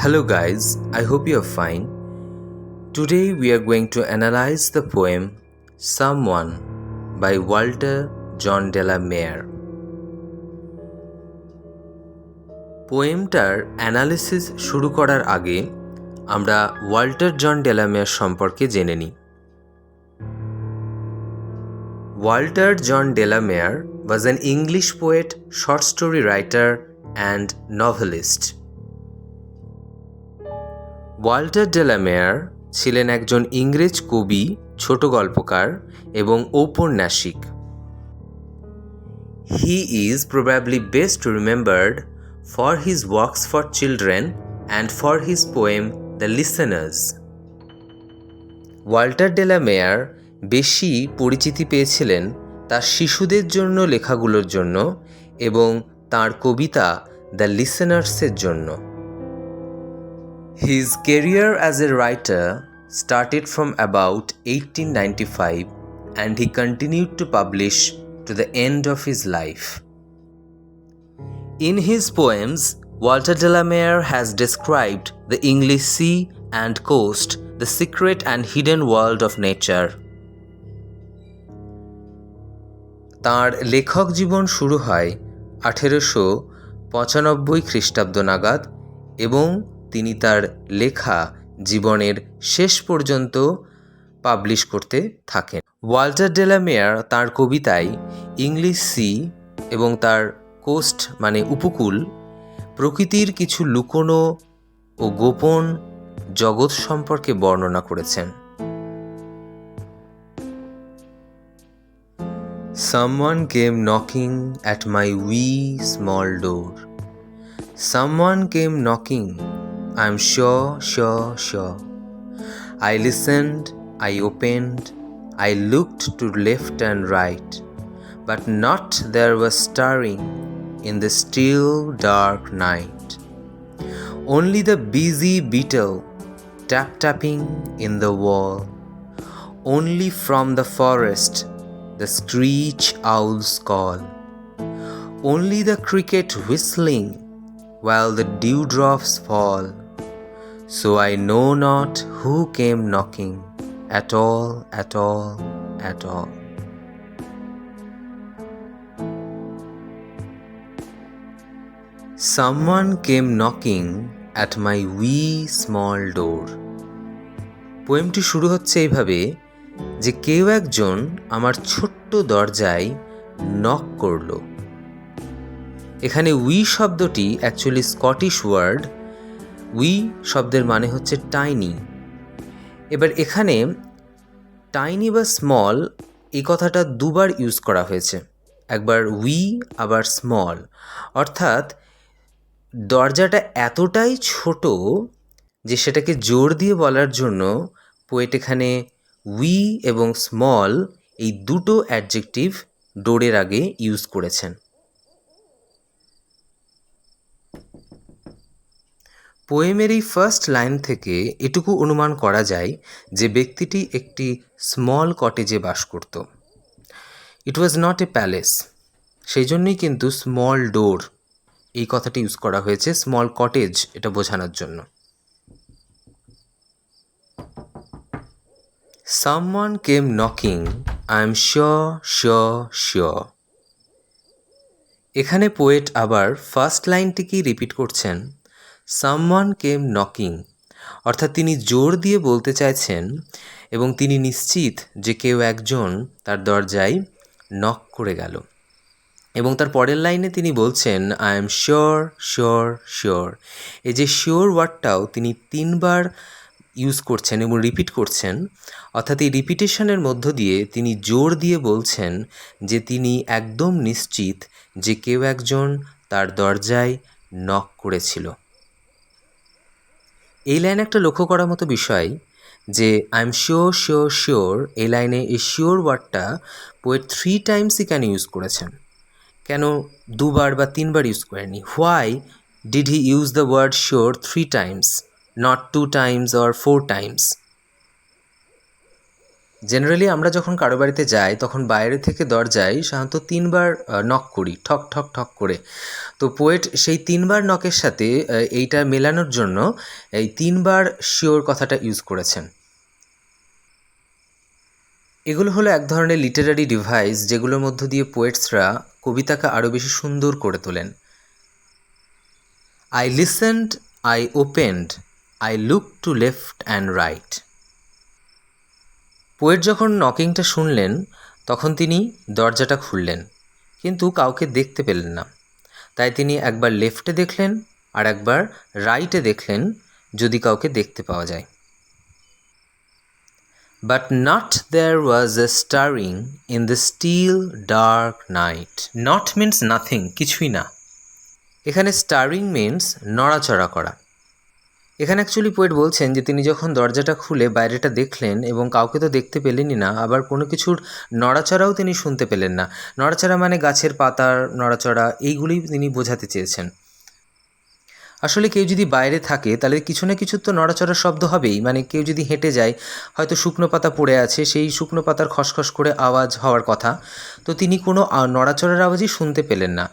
Hello guys, I hope you are fine. Today we are going to analyze the poem Someone by Walter John de la Mare. পোয়েমটার analysis শুরু করার আগে আমরা Walter জন day la মেয়ার সম্পর্কে জেনে নিই। Walter John de la Mare was an English poet, short story writer and novelist. Walter de la Mare ছিলেন একজন ইংরেজ কবি, ছোট গল্পকার এবং ঔপন্যাসিক। He is probably best remembered for his works for children and for his poem The Listeners. Walter de la Mare বেশি পরিচিতি পেয়েছিলেন তার শিশুদের জন্য লেখাগুলোর জন্য এবং তাঁর কবিতা দ্য লিসেনার্সের জন্য। His career as a writer started from about 1895 and he continued to publish to the end of his life. In his poems, Walter de la Mare has described the English sea and coast, the secret and hidden world of nature. তাঁর লেখক জীবন শুরু হয় 1895 খ্রিস্টাব্দ নাগাদ এবং তিনি তার লেখা জীবনের শেষ পর্যন্ত পাবলিশ করতে থাকেন। ওয়াল্টার ডে লা মেয়ার তাঁর কবিতায় ইংলিশ সি এবং তার কোস্ট মানে উপকূল, প্রকৃতির কিছু লুকোনো ও গোপন জগৎ সম্পর্কে বর্ণনা করেছেন। Someone came knocking at my wee small door. Someone came knocking, I'm sure. I listened, I opened, I looked to left and right, but not there was stirring in the still dark night. Only the busy beetle tap-tapping in the wall. Only from the forest the screech owl's call. Only the cricket whistling while the dewdrops fall. So I know not who came knocking at all. Someone came knocking at my wee small door. পোয়েমটি শুরু হচ্ছে এইভাবে যে কেউ একজন আমার ছোট্ট দরজায় knock করল। এখানে উই শব্দটি অ্যাকচুয়ালি স্কটিশ ওয়ার্ড। উই শব্দের মানে হচ্ছে টাইনি। এবার এখানে টাইনি বা স্মল এই কথাটা দুবার ইউজ করা হয়েছে, একবার উই আবার স্মল, অর্থাৎ দরজাটা এতটাই ছোট যে সেটাকে জোর দিয়ে বলার জন্য পোয়েট এখানে উই এবং স্মল এই দুটো অ্যাডজেক্টিভ ডোরের আগে ইউজ করেছেন। পোয়েমের এই ফার্স্ট লাইন থেকে এটুকু অনুমান করা যায় যে ব্যক্তিটি একটি স্মল কটেজে বাস করত। ইট ওয়াজ নট এ প্যালেস, সেই জন্যই কিন্তু স্মল ডোর এই কথাটি ইউজ করা হয়েছে স্মল কটেজ এটা বোঝানোর জন্য। Someone came knocking, I am sure. এখানে পোয়েট আবার ফার্স্ট লাইনটিকেই রিপিট করছেন, Someone came knocking, অর্থাৎ তিনি জোর দিয়ে বলতে চাইছেন এবং তিনি নিশ্চিত যে কেউ একজন তার দরজায় নক করে গেল। এবং তার পরের লাইনে তিনি বলছেন আই এম শিওর। এই যে শিওর ওয়ার্ডটাও তিনি 3 বার ইউজ করছেন এবং রিপিট করছেন, অর্থাৎ এই রিপিটেশনের মধ্য দিয়ে তিনি জোর দিয়ে বলছেন যে তিনি একদম নিশ্চিত যে কেউ একজন তার দরজায় নক করেছিল। এই লাইনে একটা লক্ষ্য করার মতো বিষয় যে আই এম শিওর এই লাইনে এই শিওর ওয়ার্ডটা পোয়েট 3 টাইমসই কেন ইউজ করেছেন, কেন 2 বার বা 3 বার ইউজ করেনি? Why did he use the word sure 3 times, not 2 times or 4 times? Generally আমরা যখন কারো বাড়িতে যাই তখন বাইরে থেকে দরজায় সাধারণত 3বার নক করি, ঠক ঠক ঠক করে। তো পোয়েট সেই 3বার নকের সাথে এইটা মেলানোর জন্য এই 3বার শিওর কথাটা ইউজ করেছেন। এগুলো হলো এক ধরনের লিটারারি ডিভাইস যেগুলোর মধ্য দিয়ে পোয়েটসরা কবিতাকে আরও বেশি সুন্দর করে তোলেন। I listened, I opened, I looked to left and right. Poet যখন নকিংটা শুনলেন তখন তিনি দরজাটা খুললেন, কিন্তু কাউকে দেখতে পেলেন না। তাই তিনি একবার লেফটে দেখলেন আর একবার রাইটে দেখলেন যদি কাউকে দেখতে পাওয়া যায়। But not there was a stirring in the still dark night. Not means nothing, কিছুই না। এখানে স্টারিং মিন্স নড়াচড়া করা। এখানে অ্যাকচুয়ালি পোয়েট বলছেন যে তিনি যখন দরজাটা খুলে বাইরেটা দেখলেন এবং কাউকে তো দেখতে পেলেনই না, আবার কোনো কিছুর নড়াচড়াও তিনি শুনতে পেলেন না। নড়াচড়া মানে গাছের পাতার নড়াচড়া, এইগুলোই তিনি বোঝাতে চেয়েছেন। আসলে কেউ যদি বাইরে থাকে তাহলে কিছু না কিছু তো নড়াচড়ার শব্দ হবেই। মানে কেউ যদি হেঁটে যায়, হয়তো শুকনো পাতা পড়ে আছে, সেই শুকনো পাতার খসখস করে আওয়াজ হওয়ার কথা, তো তিনি কোনো নড়াচড়ার আওয়াজই শুনতে পেলেন না।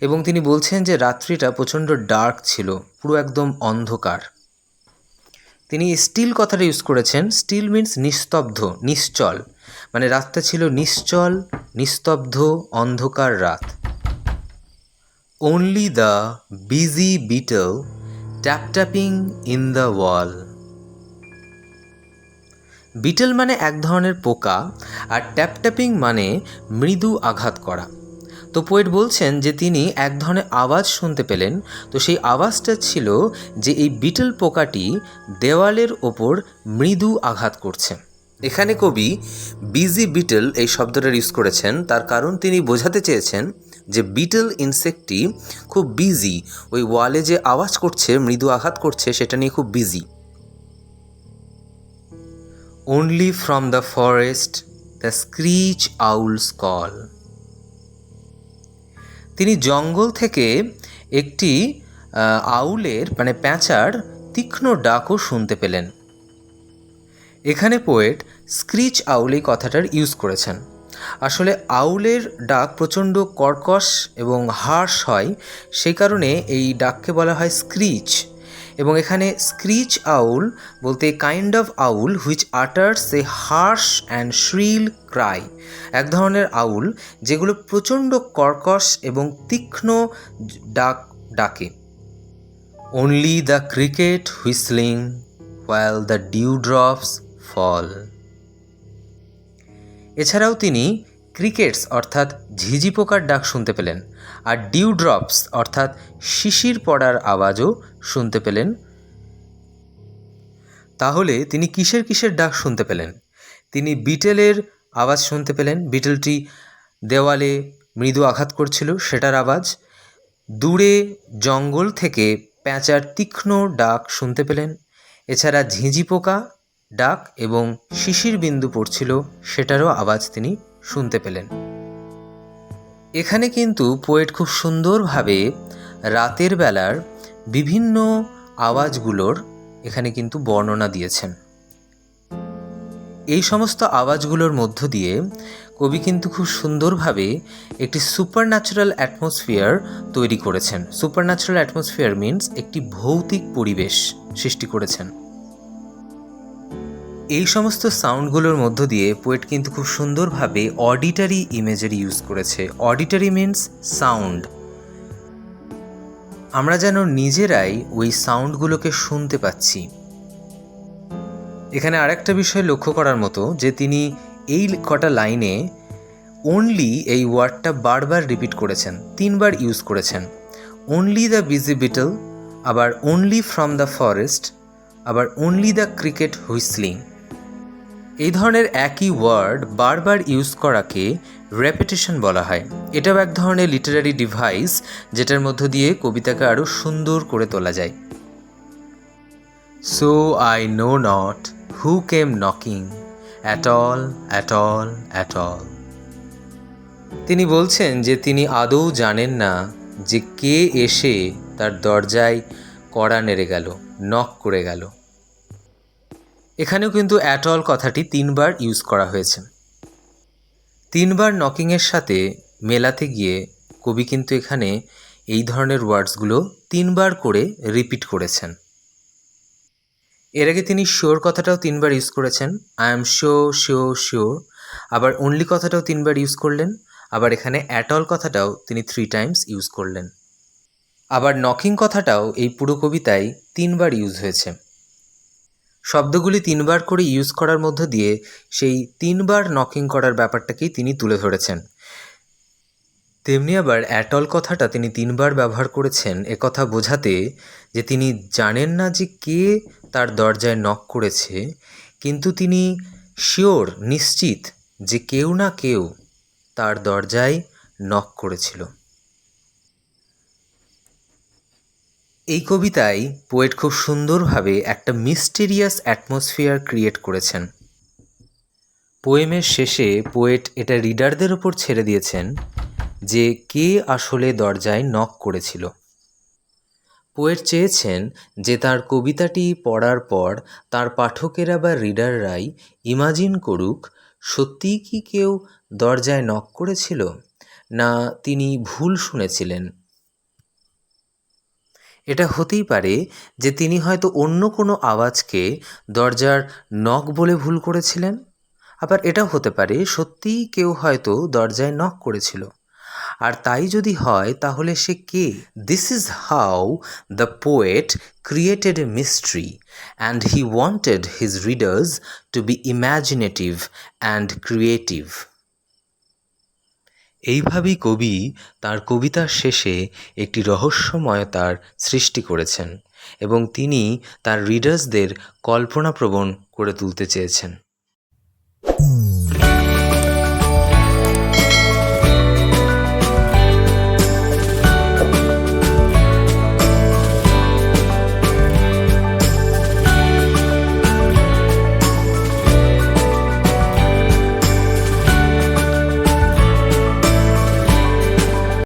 এবং তিনি বলছেন যে রাত্রিটা প্রচণ্ড ডার্ক ছিল, পুরো একদম অন্ধকার। তিনি স্টিল কথাটা ইউজ করেছেন। স্টিল মিন্স নিস্তব্ধ, নিশ্চল। মানে রাতটা ছিল নিশ্চল, নিস্তব্ধ, অন্ধকার রাত। Only the busy beetle tap-tapping in the wall. Beetle মানে এক ধরনের পোকা, আর ট্যাপ-ট্যাপিং মানে মৃদু আঘাত করা। তো পোয়েট বলছেন যে তিনি এক ধরনের আওয়াজ শুনতে পেলেন। তো সেই আওয়াজটা ছিল যে এই বিটল পোকাটি দেওয়ালের ওপর মৃদু আঘাত করছে। এখানে কবি বিজি বিটল এই শব্দটা ইউজ করেছেন, তার কারণ তিনি বোঝাতে চেয়েছেন যে বিটল ইনসেক্টটি খুব বিজি, ওই ওয়ালে যে আওয়াজ করছে, মৃদু আঘাত করছে, সেটা নিয়ে খুব busy. Only from the forest the screech owls call. তিনি জঙ্গল থেকে একটি আউলের মানে প্যাঁচার তীক্ষ্ণ ডাকও শুনতে পেলেন। এখানে পোয়েট স্ক্রিচ আউল এই কথাটার ইউজ করেছেন। আসলে আউলের ডাক প্রচণ্ড কর্কশ এবং হার্শ হয়, সেই কারণে এই ডাককে বলা হয় স্ক্রিচ। এবং এখানে স্ক্রিচ আউল বলতে kind of owl which utters a harsh and shrill cry, এক ধরনের আউল যেগুলো প্রচণ্ড কর্কশ এবং তীক্ষ্ণ ডাকে। Only the cricket whistling while the dewdrops fall. এছাড়াও তিনি ক্রিকেটস অর্থাৎ ঝিঝি পোকার ডাক শুনতে পেলেন, আর ডিউড্রপস অর্থাৎ শিশির পড়ার আওয়াজও শুনতে পেলেন। তাহলে তিনি কিসের কিসের ডাক শুনতে পেলেন? তিনি বিটেলের আওয়াজ শুনতে পেলেন, বিটেলটি দেওয়ালে মৃদু আঘাত করছিল সেটার আওয়াজ। দূরে জঙ্গল থেকে প্যাঁচার তীক্ষ্ণ ডাক শুনতে পেলেন। এছাড়া ঝিঁঝি পোকা ডাক এবং শিশির বিন্দু পড়ছিল সেটারও আওয়াজ তিনি শুনতে পেলেন। এখানে কিন্তু পোয়েট খুব সুন্দরভাবে রাতের বেলার বিভিন্ন আওয়াজগুলোর এখানে কিন্তু বর্ণনা দিয়েছেন। এই সমস্ত আওয়াজগুলোর মধ্য দিয়ে কবি কিন্তু খুব সুন্দরভাবে একটি সুপারন্যাচারাল অ্যাটমসফিয়ার তৈরি করেছেন। সুপারন্যাচারাল অ্যাটমসফিয়ার মিন্স একটি ভৌতিক পরিবেশ সৃষ্টি করেছেন। এই সমস্ত সাউন্ডগুলোর মধ্য দিয়ে পোয়েট কিন্তু খুব সুন্দরভাবে অডিটারি ইমেজারি ইউজ করেছে। Auditory means sound. আমরা যেন নিজেরাই ওই সাউন্ডগুলোকে শুনতে পাচ্ছি। এখানে আরেকটা বিষয় লক্ষ্য করার মতো যে তিনি এই কটা লাইনে অনলি এই ওয়ার্ডটা বারবার রিপিট করেছেন, 3বার ইউজ করেছেন। অনলি দ্য বিজি বিটল, আবার অনলি ফ্রম দ্য ফরেস্ট, আবার অনলি দ্য ক্রিকেট হুইসলিং। এই ধরনের একই ওয়ার্ড বারবার ইউজ করাকে রেপিটেশন বলা হয়। এটাও এক ধরনের লিটারারি ডিভাইস যেটার মধ্য দিয়ে কবিতাকে আরও সুন্দর করে তোলা যায়। So I know not who came knocking at all at all at all. তিনি বলছেন যে তিনি আদৌ জানেন না যে কে এসে তার দরজায় কড়া নেড়ে গেল, নক করে গেল। এখানেও কিন্তু অ্যাট অল কথাটি 3বার ইউজ করা হয়েছে। 3বার নকিংয়ের সাথে মেলাতে গিয়ে কবি কিন্তু এখানে এই ধরনের ওয়ার্ডসগুলো 3বার করে রিপিট করেছেন। এর আগে তিনি শিওর কথাটাও 3বার ইউজ করেছেন, I am sure sure sure. আবার অনলি কথাটাও 3বার ইউজ করলেন। আবার এখানে অ্যাট অল কথাটাও তিনি 3 টাইমস ইউজ করলেন। আবার নকিং কথাটাও এই পুরো কবিতায় 3বার ইউজ হয়েছে। শব্দগুলি 3বার করে ইউজ করার মধ্য দিয়ে সেই 3বার নকিং করার ব্যাপারটাকেই তিনি তুলে ধরেছেন। তেমনি আবার অ্যাট অল কথাটা তিনি 3বার ব্যবহার করেছেন একথা বোঝাতে যে তিনি জানেন না যে কে তার দরজায় নক করেছে, কিন্তু তিনি শিওর নিশ্চিত যে কেউ না কেউ তার দরজায় নক করেছিল। এই কবিতায় পোয়েট খুব সুন্দরভাবে একটা মিস্টেরিয়াস অ্যাটমসফিয়ার ক্রিয়েট করেছেন। পোয়েমের শেষে পোয়েট এটা রিডারদের ওপর ছেড়ে দিয়েছেন যে কে আসলে দরজায় নক করেছিল। পোয়েট চেয়েছেন যে তার কবিতাটি পড়ার পর তার পাঠকেরা বা রিডাররাই ইমাজিন করুক সত্যিই কি কেউ দরজায় নক করেছিল, না তিনি ভুল শুনেছিলেন। এটা হতেই পারে যে তিনি হয়তো অন্য কোনো আওয়াজকে দরজার নক বলে ভুল করেছিলেন। আবার এটাও হতে পারে সত্যিই কেউ হয়তো দরজায় নক করেছিল, আর তাই যদি হয় তাহলে সে কে? This is how the poet created a mystery and he wanted his readers to be imaginative and creative. এইভাবেই কবি তার কবিতার শেষে একটি রহস্যময়তার সৃষ্টি করেছেন এবং তিনি তার রিডার্সদের কল্পনাপ্রবণ করে তুলতে চেয়েছেন।